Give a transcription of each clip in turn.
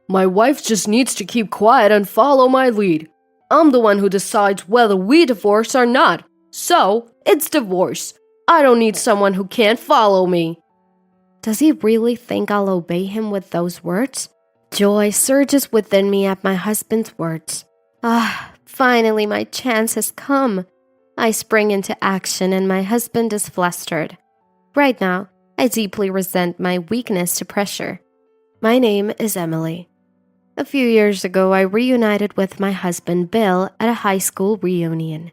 My wife just needs to keep quiet and follow my lead. I'm the one who decides whether we divorce or not. So, it's divorce. I don't need someone who can't follow me." Does he really think I'll obey him with those words? Joy surges within me at my husband's words. Finally my chance has come. I spring into action and my husband is flustered. Right now, I deeply resent my weakness to pressure. My name is Emily. A few years ago, I reunited with my husband Bill at a high school reunion.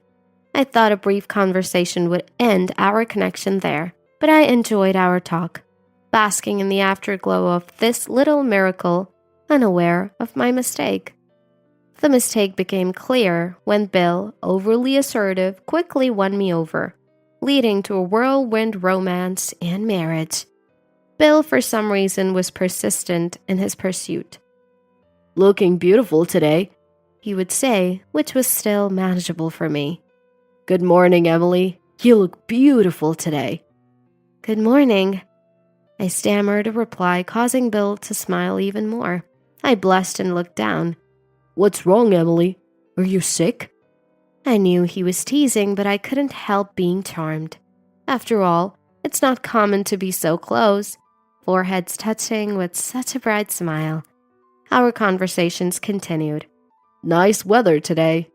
I thought a brief conversation would end our connection there, but I enjoyed our talk, basking in the afterglow of this little miracle, unaware of my mistake. The mistake became clear when Bill, overly assertive, quickly won me over, leading to a whirlwind romance and marriage. Bill, for some reason, was persistent in his pursuit. "Looking beautiful today," he would say, which was still manageable for me. "Good morning, Emily. You look beautiful today." "Good morning." I stammered a reply, causing Bill to smile even more. I blushed and looked down. "What's wrong, Emily? Are you sick?" I knew he was teasing, but I couldn't help being charmed. After all, it's not common to be so close, foreheads touching with such a bright smile. Our conversations continued. "Nice weather today,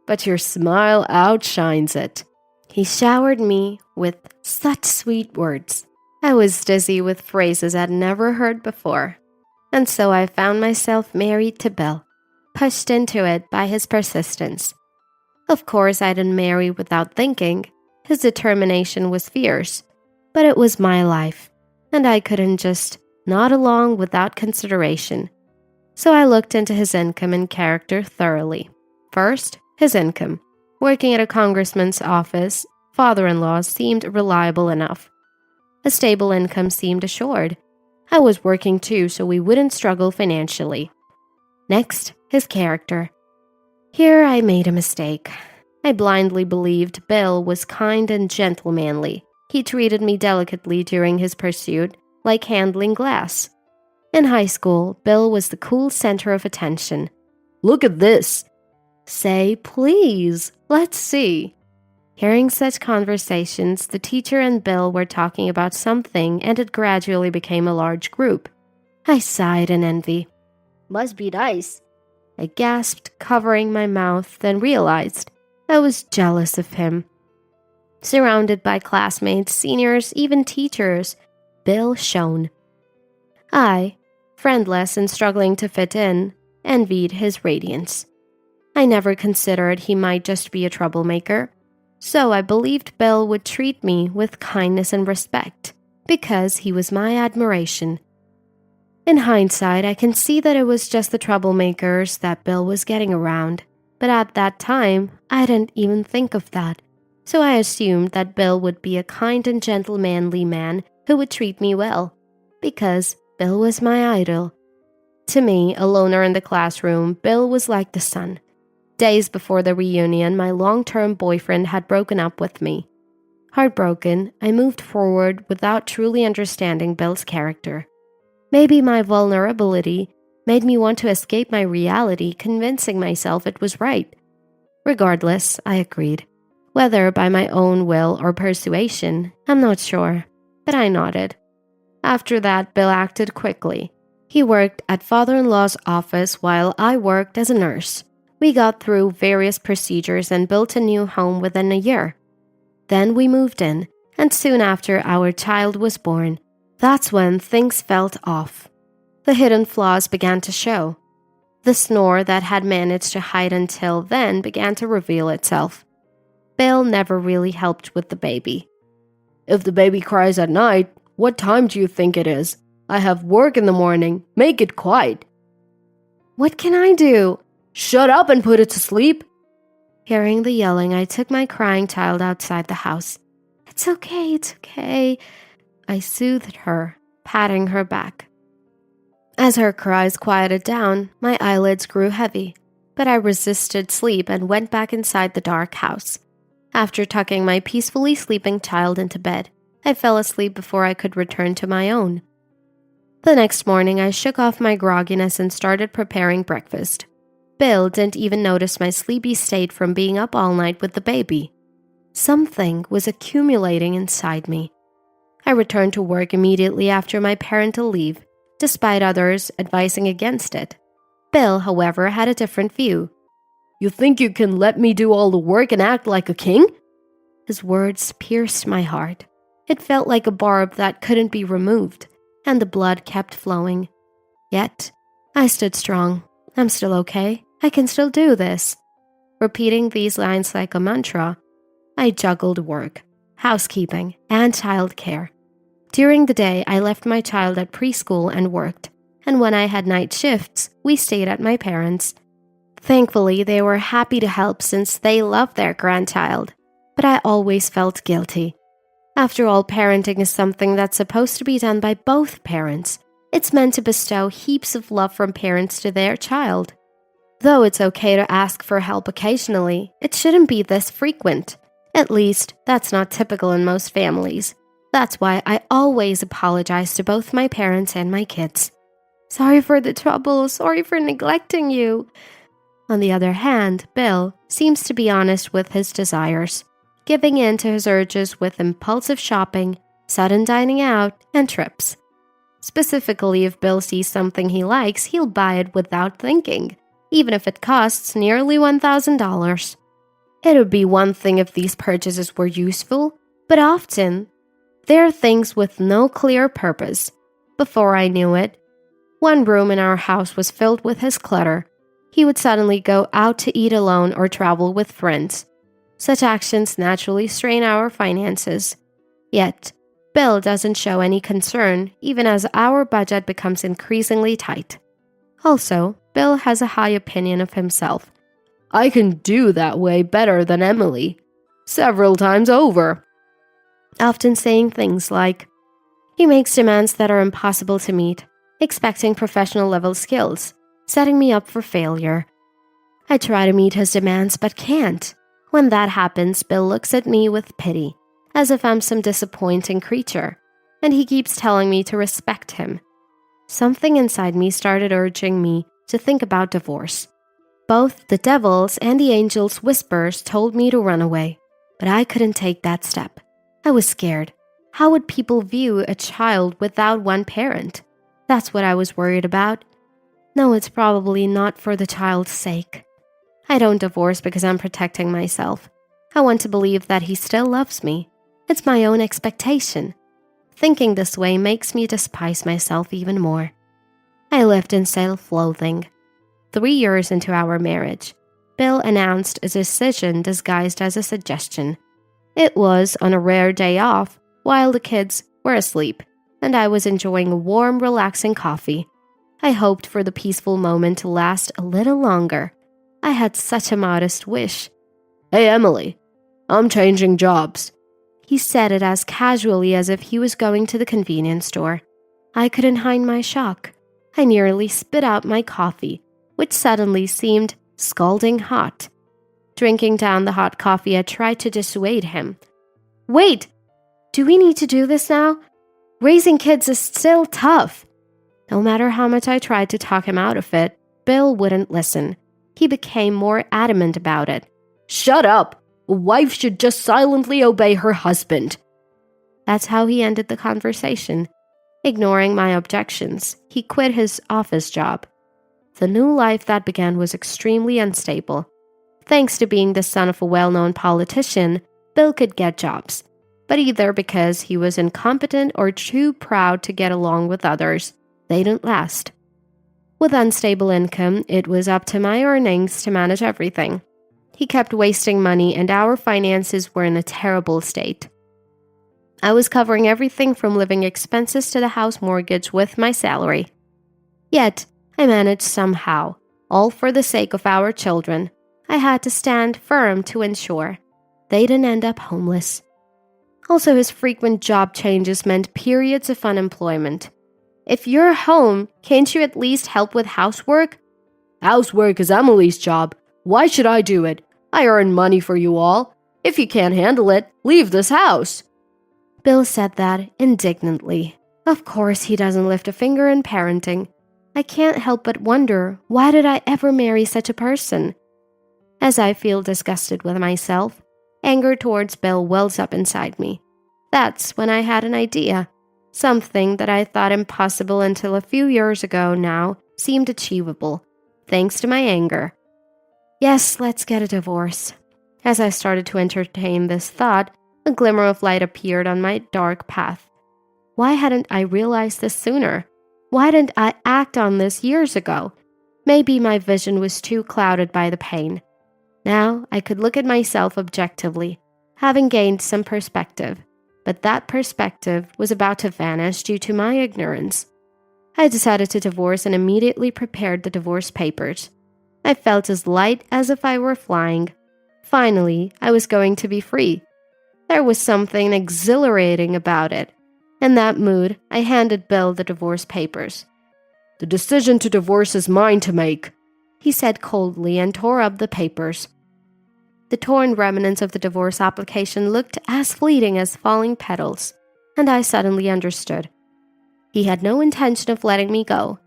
but your smile outshines it." He showered me with such sweet words. I was dizzy with phrases I'd never heard before. And so I found myself married to Bill, pushed into it by his persistence. Of course, I didn't marry without thinking. His determination was fierce, but it was my life, and I couldn't just nod along without consideration. So I looked into his income and character thoroughly. First, his income. Working at a congressman's office, father-in-law seemed reliable enough. A stable income seemed assured. I was working too, so we wouldn't struggle financially. Next, his character. Here I made a mistake. I blindly believed Bill was kind and gentlemanly. He treated me delicately during his pursuit, like handling glass. In high school, Bill was the cool center of attention. "Look at this." "Say, please. Let's see." Hearing such conversations, the teacher and Bill were talking about something, and it gradually became a large group. I sighed in envy. "Must be nice." I gasped, covering my mouth, then realized I was jealous of him. Surrounded by classmates, seniors, even teachers, Bill shone. I, friendless and struggling to fit in, envied his radiance. I never considered he might just be a troublemaker, so I believed Bill would treat me with kindness and respect, because he was my admiration. In hindsight, I can see that it was just the troublemakers that Bill was getting around, but at that time, I didn't even think of that, so I assumed that Bill would be a kind and gentlemanly man who would treat me well, because Bill was my idol. To me, a loner in the classroom, Bill was like the sun. Days before the reunion, my long-term boyfriend had broken up with me. Heartbroken, I moved forward without truly understanding Bill's character. Maybe my vulnerability made me want to escape my reality, convincing myself it was right. Regardless, I agreed. Whether by my own will or persuasion, I'm not sure, but I nodded. After that, Bill acted quickly. He worked at father-in-law's office while I worked as a nurse. We got through various procedures and built a new home within a year. Then we moved in, and soon after our child was born. That's when things felt off. The hidden flaws began to show. The snore that had managed to hide until then began to reveal itself. Bill never really helped with the baby. "If the baby cries at night, what time do you think it is? I have work in the morning. Make it quiet." "What can I do?" "Shut up and put it to sleep." Hearing the yelling, I took my crying child outside the house. It's okay. I soothed her, patting her back. As her cries quieted down, my eyelids grew heavy, but I resisted sleep and went back inside the dark house. After tucking my peacefully sleeping child into bed, I fell asleep before I could return to my own. The next morning, I shook off my grogginess and started preparing breakfast. Bill didn't even notice my sleepy state from being up all night with the baby. Something was accumulating inside me. I returned to work immediately after my parental leave, despite others advising against it. Bill, however, had a different view. You think you can let me do all the work and act like a king? His words pierced my heart. It felt like a barb that couldn't be removed, and the blood kept flowing. Yet, I stood strong. I'm still okay. I can still do this. Repeating these lines like a mantra, I juggled work, housekeeping, and childcare. During the day, I left my child at preschool and worked, and when I had night shifts, we stayed at my parents'. Thankfully, they were happy to help since they loved their grandchild, but I always felt guilty. After all, parenting is something that's supposed to be done by both parents. It's meant to bestow heaps of love from parents to their child. Though it's okay to ask for help occasionally, it shouldn't be this frequent. At least, that's not typical in most families. That's why I always apologize to both my parents and my kids. Sorry for the trouble, sorry for neglecting you. On the other hand, Bill seems to be honest with his desires, giving in to his urges with impulsive shopping, sudden dining out, and trips. Specifically, if Bill sees something he likes, he'll buy it without thinking, even if it costs nearly $1,000. It would be one thing if these purchases were useful, but often, they're things with no clear purpose. Before I knew it, one room in our house was filled with his clutter. He would suddenly go out to eat alone or travel with friends. Such actions naturally strain our finances. Yet, Bill doesn't show any concern even as our budget becomes increasingly tight. Also, Bill has a high opinion of himself. I can do that way better than Emily. Several times over. Often saying things like, he makes demands that are impossible to meet, expecting professional level skills, setting me up for failure. I try to meet his demands but can't. When that happens, Bill looks at me with pity, as if I'm some disappointing creature, and he keeps telling me to respect him. Something inside me started urging me to think about divorce. Both the devil's and the angel's whispers told me to run away, but I couldn't take that step. I was scared. How would people view a child without one parent? That's what I was worried about. No, it's probably not for the child's sake. I don't divorce because I'm protecting myself. I want to believe that he still loves me. It's my own expectation. Thinking this way makes me despise myself even more. I lived in self-loathing. 3 years into our marriage, Bill announced a decision disguised as a suggestion. It was on a rare day off while the kids were asleep, and I was enjoying a warm, relaxing coffee. I hoped for the peaceful moment to last a little longer. I had such a modest wish. Hey, Emily, I'm changing jobs. He said it as casually as if he was going to the convenience store. I couldn't hide my shock. I nearly spit out my coffee, which suddenly seemed scalding hot. Drinking down the hot coffee, I tried to dissuade him. Wait! Do we need to do this now? Raising kids is still tough. No matter how much I tried to talk him out of it, Bill wouldn't listen. He became more adamant about it. Shut up! A wife should just silently obey her husband. That's how he ended the conversation. Ignoring my objections, he quit his office job. The new life that began was extremely unstable. Thanks to being the son of a well-known politician, Bill could get jobs, but either because he was incompetent or too proud to get along with others, they didn't last. With unstable income, it was up to my earnings to manage everything. He kept wasting money and our finances were in a terrible state. I was covering everything from living expenses to the house mortgage with my salary. Yet, I managed somehow, all for the sake of our children. I had to stand firm to ensure they didn't end up homeless. Also, his frequent job changes meant periods of unemployment. If you're home, can't you at least help with housework? Housework is Emily's job. Why should I do it? I earn money for you all. If you can't handle it, leave this house. Bill said that indignantly. Of course, he doesn't lift a finger in parenting. I can't help but wonder, why did I ever marry such a person? As I feel disgusted with myself, anger towards Bill wells up inside me. That's when I had an idea. Something that I thought impossible until a few years ago now seemed achievable, thanks to my anger. Yes, let's get a divorce. As I started to entertain this thought, a glimmer of light appeared on my dark path. Why hadn't I realized this sooner? Why didn't I act on this years ago? Maybe my vision was too clouded by the pain. Now I could look at myself objectively, having gained some perspective, but that perspective was about to vanish due to my ignorance. I decided to divorce and immediately prepared the divorce papers. I felt as light as if I were flying. Finally, I was going to be free. There was something exhilarating about it. In that mood, I handed Bill the divorce papers. "The decision to divorce is mine to make," he said coldly and tore up the papers. The torn remnants of the divorce application looked as fleeting as falling petals, and I suddenly understood. He had no intention of letting me go,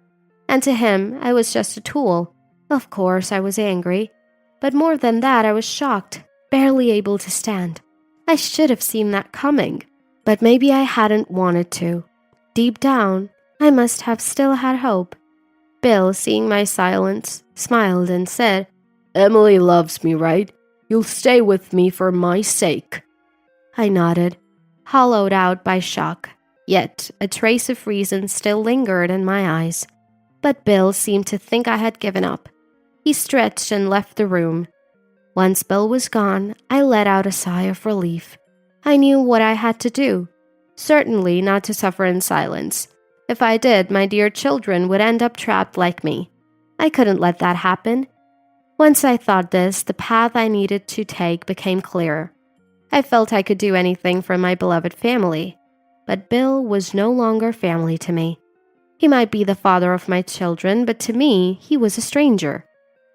and to him I was just a tool. Of course I was angry, but more than that I was shocked, barely able to stand. I should have seen that coming, but maybe I hadn't wanted to. Deep down, I must have still had hope. Bill, seeing my silence, smiled and said, "Emily loves me, right? You'll stay with me for my sake." I nodded, hollowed out by shock, yet a trace of reason still lingered in my eyes. But Bill seemed to think I had given up. He stretched and left the room. Once Bill was gone, I let out a sigh of relief. I knew what I had to do. Certainly not to suffer in silence. If I did, my dear children would end up trapped like me. I couldn't let that happen. Once I thought this, the path I needed to take became clearer. I felt I could do anything for my beloved family. But Bill was no longer family to me. He might be the father of my children, but to me, he was a stranger.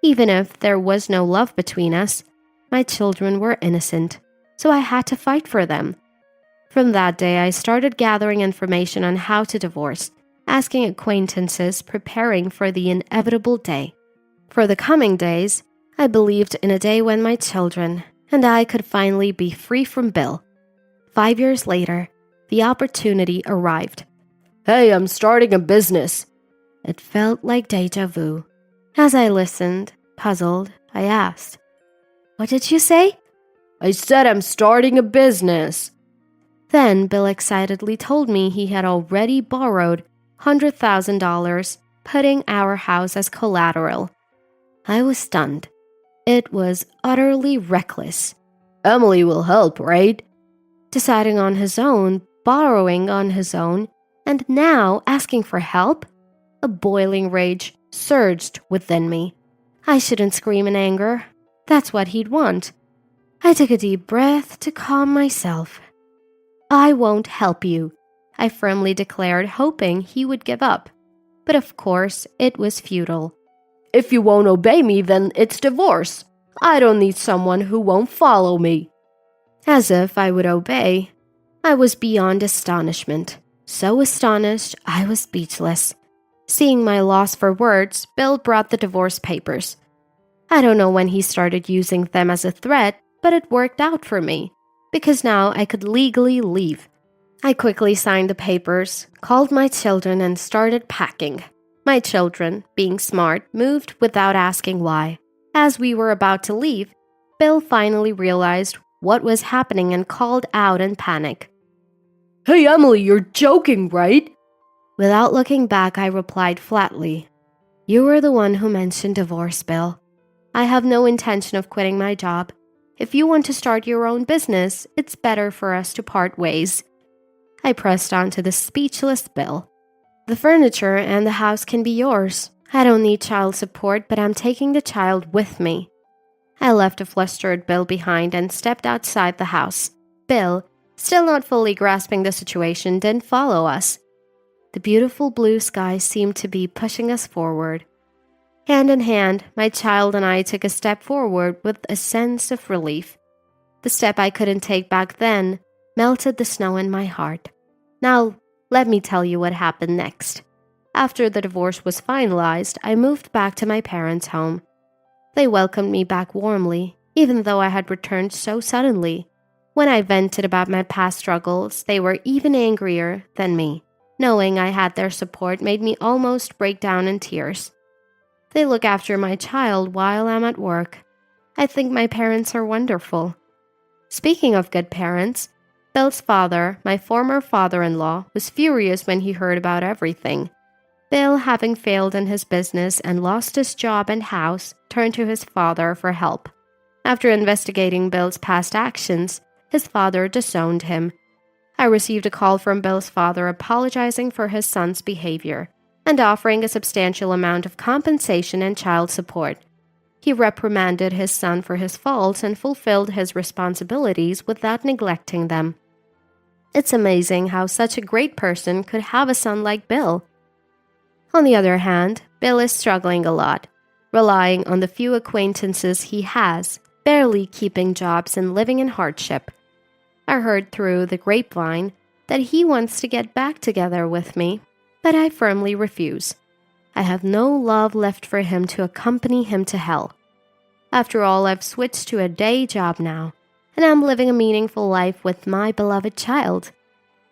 Even if there was no love between us, my children were innocent, so I had to fight for them. From that day, I started gathering information on how to divorce, asking acquaintances, preparing for the inevitable day. For the coming days, I believed in a day when my children and I could finally be free from Bill. 5 years later, the opportunity arrived. "Hey, I'm starting a business." It felt like déjà vu. As I listened, puzzled, I asked, "What did you say?" "I said I'm starting a business." Then Bill excitedly told me he had already borrowed $100,000, putting our house as collateral. I was stunned. It was utterly reckless. "Emily will help, right?" Deciding on his own, borrowing on his own, and now asking for help? A boiling rage surged within me. I shouldn't scream in anger. That's what he'd want. I took a deep breath to calm myself. "I won't help you," I firmly declared, hoping he would give up. But of course, it was futile. "If you won't obey me, then it's divorce. I don't need someone who won't follow me." As if I would obey. I was beyond astonishment. So astonished, I was speechless. Seeing my loss for words, Bill brought the divorce papers. I don't know when he started using them as a threat, but it worked out for me, because now I could legally leave. I quickly signed the papers, called my children, and started packing. My children, being smart, moved without asking why. As we were about to leave, Bill finally realized what was happening and called out in panic. "Hey, Emily, you're joking, right?" Without looking back, I replied flatly, "You were the one who mentioned divorce, Bill. I have no intention of quitting my job. If you want to start your own business, it's better for us to part ways." I pressed on to the speechless Bill. "The furniture and the house can be yours. I don't need child support, but I'm taking the child with me." I left a flustered Bill behind and stepped outside the house. Bill, still not fully grasping the situation, didn't follow us. The beautiful blue sky seemed to be pushing us forward. Hand in hand, my child and I took a step forward with a sense of relief. The step I couldn't take back then melted the snow in my heart. Now, Let me tell you what happened next. After the divorce was finalized, I moved back to my parents' home. They welcomed me back warmly, even though I had returned so suddenly. When I vented about my past struggles, they were even angrier than me. Knowing I had their support made me almost break down in tears. They look after my child while I'm at work. I think my parents are wonderful. Speaking of good parents, Bill's father, my former father-in-law, was furious when he heard about everything. Bill, having failed in his business and lost his job and house, turned to his father for help. After investigating Bill's past actions, his father disowned him. I received a call from Bill's father apologizing for his son's behavior and offering a substantial amount of compensation and child support. He reprimanded his son for his faults and fulfilled his responsibilities without neglecting them. It's amazing how such a great person could have a son like Bill. On the other hand, Bill is struggling a lot, relying on the few acquaintances he has, barely keeping jobs and living in hardship. I heard through the grapevine that he wants to get back together with me, but I firmly refuse. I have no love left for him to accompany him to hell. After all, I've switched to a day job now, and I'm living a meaningful life with my beloved child.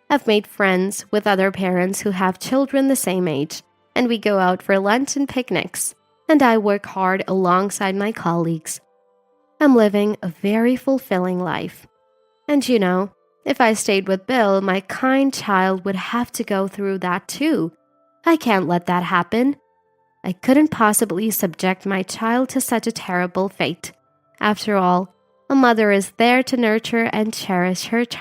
I've made friends with other parents who have children the same age, and we go out for lunch and picnics, and I work hard alongside my colleagues. I'm living a very fulfilling life. And you know, if I stayed with Bill, my kind child would have to go through that too. I can't let that happen. I couldn't possibly subject my child to such a terrible fate. After all, a mother is there to nurture and cherish her child.